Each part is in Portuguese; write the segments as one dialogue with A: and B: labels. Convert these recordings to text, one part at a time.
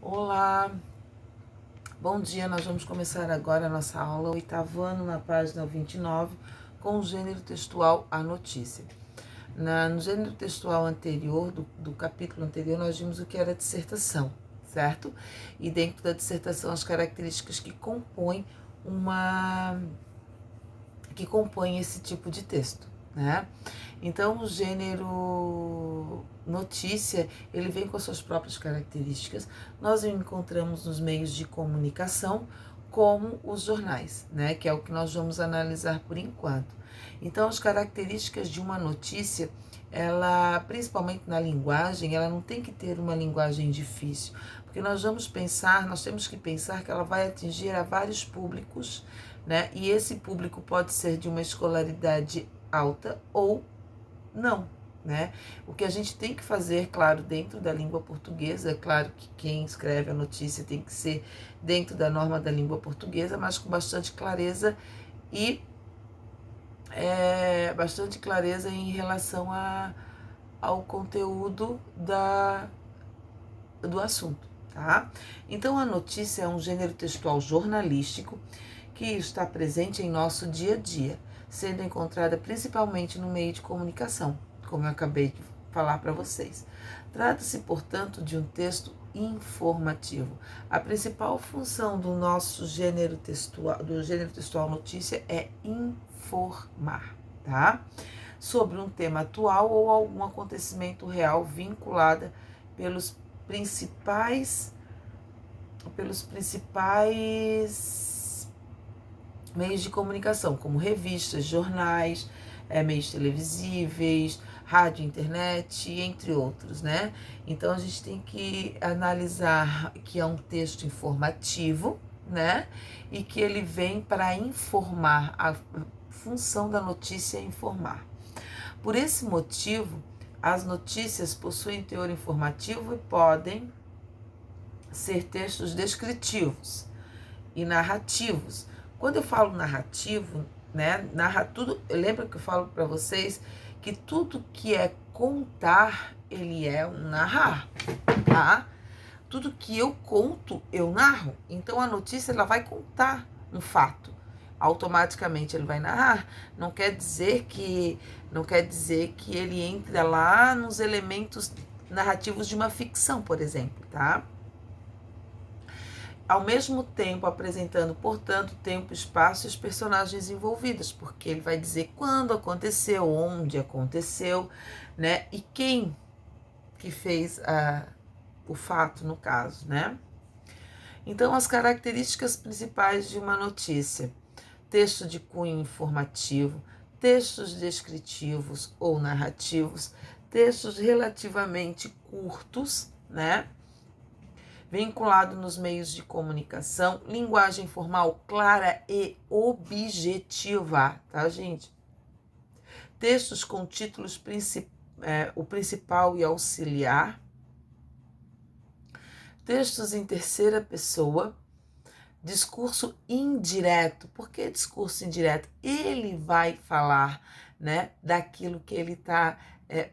A: Olá, bom dia. Nós vamos começar agora a nossa aula, oitavo ano, na página 29, com o gênero textual a notícia. No gênero textual anterior, do capítulo anterior, nós vimos o que era dissertação, certo? E dentro da dissertação, as características que compõem esse tipo de texto, né? Então, o gênero notícia, ele vem com as suas próprias características. Nós o encontramos nos meios de comunicação, como os jornais, né? Que é o que nós vamos analisar por enquanto. Então, as características de uma notícia, ela, principalmente na linguagem, ela não tem que ter uma linguagem difícil, porque nós temos que pensar que ela vai atingir a vários públicos, né? E esse público pode ser de uma escolaridade alta ou não, né? O que a gente tem que fazer, claro, dentro da língua portuguesa, é claro que quem escreve a notícia tem que ser dentro da norma da língua portuguesa, mas com bastante clareza e em relação ao conteúdo do assunto, tá? Então, a notícia é um gênero textual jornalístico que está presente em nosso dia a dia, sendo encontrada principalmente no meio de comunicação, como eu acabei de falar para vocês. Trata-se, portanto, de um texto informativo. A principal função do nosso gênero textual notícia é informar, tá? Sobre um tema atual ou algum acontecimento real vinculado pelos principais meios de comunicação, como revistas, jornais, meios televisíveis, rádio, internet, entre outros, né? Então, a gente tem que analisar que é um texto informativo, né? E que ele vem para informar. A função da notícia é informar. Por esse motivo, as notícias possuem teor informativo e podem ser textos descritivos e narrativos. Quando eu falo narrativo, né, lembra que eu falo para vocês que tudo que é contar, ele é um narrar, tá? Tudo que eu conto, eu narro. Então, a notícia, ela vai contar um fato. Automaticamente ele vai narrar. Não quer dizer que ele entra lá nos elementos narrativos de uma ficção, por exemplo, tá? Ao mesmo tempo apresentando, portanto, tempo, espaço e os personagens envolvidos, porque ele vai dizer quando aconteceu, onde aconteceu, né? E quem que fez o fato, no caso, né? Então, as características principais de uma notícia: texto de cunho informativo, textos descritivos ou narrativos, textos relativamente curtos, né? Vinculado nos meios de comunicação, linguagem formal clara e objetiva, tá, gente? Textos com títulos o principal e auxiliar, textos em terceira pessoa, discurso indireto. Por que discurso indireto? Ele vai falar, né, daquilo que ele está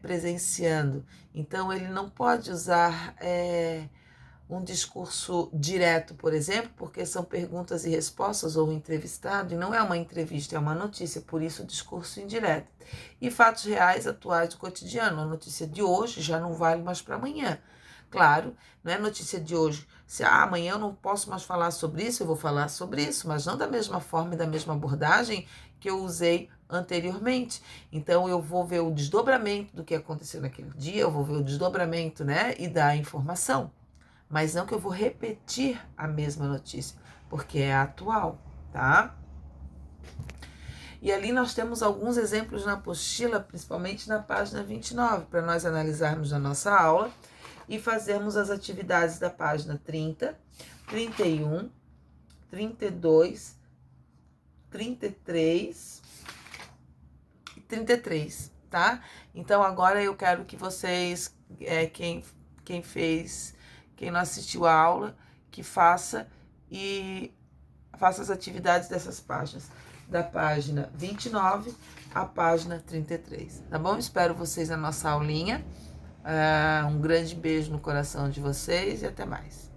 A: presenciando. Então, ele não pode usar um discurso direto, por exemplo, porque são perguntas e respostas ou entrevistado, e não é uma entrevista, é uma notícia, por isso o discurso indireto. E fatos reais, atuais do cotidiano. A notícia de hoje já não vale mais para amanhã. Claro, não é notícia de hoje. Se amanhã eu não posso mais falar sobre isso, eu vou falar sobre isso, mas não da mesma forma e da mesma abordagem que eu usei anteriormente. Então, eu vou ver o desdobramento do que aconteceu naquele dia, eu vou ver o desdobramento, né, e da informação. Mas não que eu vou repetir a mesma notícia, porque é atual, tá? E ali nós temos alguns exemplos na apostila, principalmente na página 29, para nós analisarmos na nossa aula e fazermos as atividades da página 30, 31, 32, 33 e 33, tá? Então, agora eu quero que vocês, quem não assistiu a aula, que faça as atividades dessas páginas, da página 29 à página 33, tá bom? Espero vocês na nossa aulinha. Um grande beijo no coração de vocês e até mais.